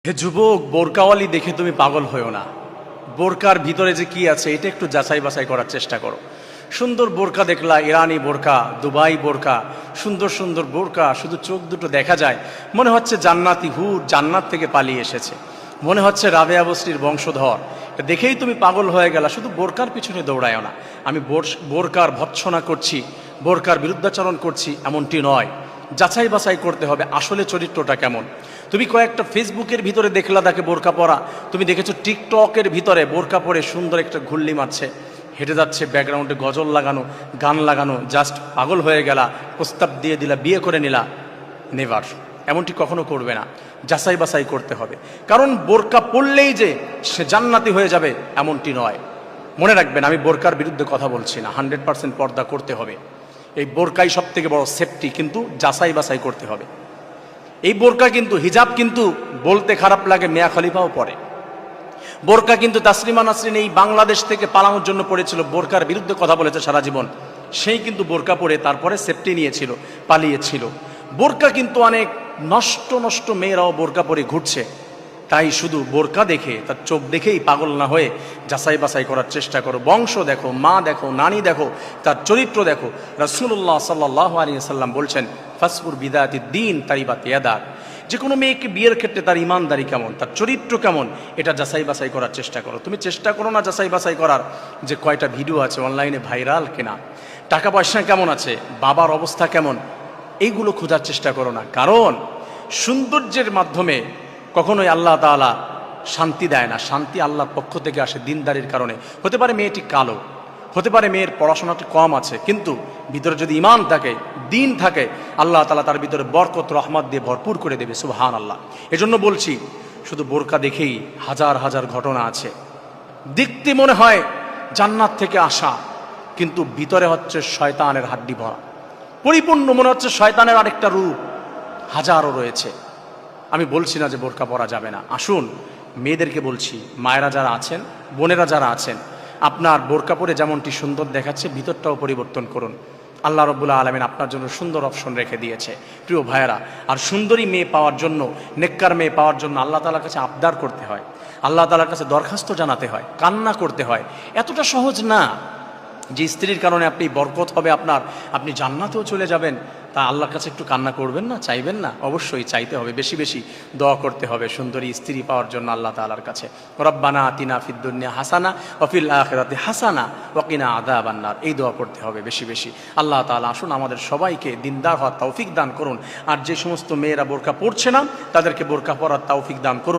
হে যুবক, বোরকাওয়ালি দেখে তুমি পাগল হয়েও না। বোরকার ভিতরে যে কি আছে এটা একটু যাচাই বাছাই করার চেষ্টা করো। সুন্দর বোরকা দেখলা, ইরানি বোরকা, দুবাই বোরকা, সুন্দর সুন্দর বোরকা, শুধু চোখ দুটো দেখা যায়, মনে হচ্ছে জান্নাতি হুর জান্নাত থেকে পালিয়ে এসেছে, মনে হচ্ছে রাবেয়া বস্তির বংশধর। দেখেই তুমি পাগল হয়ে গেলা, শুধু বোরকার পিছনে দৌড়ায়ও না। আমি বোরকার ভৎসনা করছি, বোরকার বিরুদ্ধাচরণ করছি এমনটি নয়। যাচাই বাছাই করতে হবে আসলে চরিত্রটা কেমন। তুমি কয়েকটা ফেসবুকের ভিতরে দেখলা তাকে বোরকা পরা, তুমি দেখেছো টিকটকের ভিতরে বোরকা পরে সুন্দর একটা ঘুল্লি মারছে, হেঁটে যাচ্ছে, ব্যাকগ্রাউন্ডে গজল লাগানো, গান লাগানো, জাস্ট পাগল হয়ে গেলা, প্রস্তাব দিয়ে দিলা, বিয়ে করে নিলা। নেভার, এমনটি কখনো করবে না। যাচাই বাছাই করতে হবে, কারণ বোরকা পরলেই যে সে জান্নাতি হয়ে যাবে এমনটি নয়। মনে রাখবেন, আমি বোরকার বিরুদ্ধে কথা বলছি না। 100% পর্দা করতে হবে। এই বোরকাই সব থেকে বড় সেফটি, কিন্তু যাচাই বাছাই করতে হবে। এই বোরকা কিন্তু, হিজাব কিন্তু বলতে খারাপ লাগে, মিয়া খলিফাও পরে। বোরকা কিন্তু তাসলিমা নাসরিন এই বাংলাদেশ থেকে পালানোর জন্য পড়েছিল, বোরকার বিরুদ্ধে কথা বলেছে সারা জীবন, সেই কিন্তু বোরকা পরে তারপরে সেফটি নিয়েছিল, পালিয়েছিল। বোরকা কিন্তু অনেক নষ্ট নষ্ট মেয়েরাও বোরকা পরে ঘুরছে। তাই শুধু বোরকা দেখে, তার চোখ দেখেই পাগল না হয়ে যাচাই বাছাই করার চেষ্টা করো। বংশ দেখো, মা দেখো, নানি দেখো, তার চরিত্র দেখো। রাসূলুল্লাহ সাল্লাল্লাহু আলাইহি ওয়াসাল্লাম বলছেন, ফাসফুর বিদাতি দ্বীন তারিবাত ইয়াদাক। যে কোনো মেয়েকে বিয়ের ক্ষেত্রে তার ইমানদারি কেমন, তার চরিত্র কেমন, এটা যাচাই বাছাই করার চেষ্টা করো। তুমি চেষ্টা করো না যাচাই বাছাই করার যে কয়টা ভিডিও আছে অনলাইনে ভাইরাল কিনা, টাকা পয়সা কেমন আছে, বাবার অবস্থা কেমন, এইগুলো খোঁজার চেষ্টা করো না। কারণ সৌন্দর্যের মাধ্যমে কখনোই আল্লাহ তাআলা শান্তি দেয় না। শান্তি আল্লাহর পক্ষ থেকে আসে দিনদারির কারণে। হতে পারে মেয়েটি কালো, হতে পারে মেয়ের পড়াশোনাটা কম আছে, কিন্তু ভিতরে যদি ঈমান থাকে, দিন থাকে, আল্লাহ তাআলা তার ভিতরে বরকত রহমত দিয়ে ভরপুর করে দেবে। সুবহানাল্লাহ। এজন্য বলছি, শুধু বোরকা দেখেই হাজার হাজার ঘটনা আছে। দেখতে মনে হয় জান্নাত থেকে আসা, কিন্তু ভিতরে হচ্ছে শয়তানের হাড্ডি ভরা, পরিপূর্ণ মনে হচ্ছে শয়তানের আরেকটা রূপ হাজারও রয়েছে। আমি বলছি না যে বোরকা পরা যাবে না। আসুন, মেয়েদেরকে বলছি, মায়েরা যারা আছেন, বোনেরা যারা আছেন, আপনার বোরকা পরে যেমনটি সুন্দর দেখাচ্ছে, ভিতরটাও পরিবর্তন করুন। আল্লাহ রাব্বুল আলামিন আপনার জন্য সুন্দর অপশন রেখে দিয়েছে প্রিয় ভাইয়েরা। আর সুন্দরী মেয়ে পাওয়ার জন্য, নেককার মেয়ে পাওয়ার জন্য আল্লাহ তাআলার কাছে আবদার করতে হয়, আল্লাহ তাআলার কাছে দরখাস্ত জানাতে হয়, কান্না করতে হয়। এতটা সহজ না যে স্ত্রীর কারণে আপনি বরকত হবে আপনার, আপনি জান্নাতেও চলে যাবেন। তা আল্লাহর কাছে একটু কান্না করবেন না, চাইবেন না? অবশ্যই চাইতে হবে, বেশি বেশি দোয়া করতে হবে সুন্দরী স্ত্রী পাওয়ার জন্য আল্লাহ তাআলার কাছে। রব্বানা আতিনা ফিদ দুনিয়া হাসানা ওয়া ফিল আখিরাতি হাসানা ওয়া কিনা আযাবান নার, এই দোয়া করতে হবে বেশি বেশি। আল্লাহ তাআলা আসুন আমাদের সবাইকে দিনদার হওয়ার তৌফিক দান করুন। আর যে সমস্ত মেয়েরা বোরকা পরছে না, তাদেরকে বোরকা পরার তৌফিক দান করুন।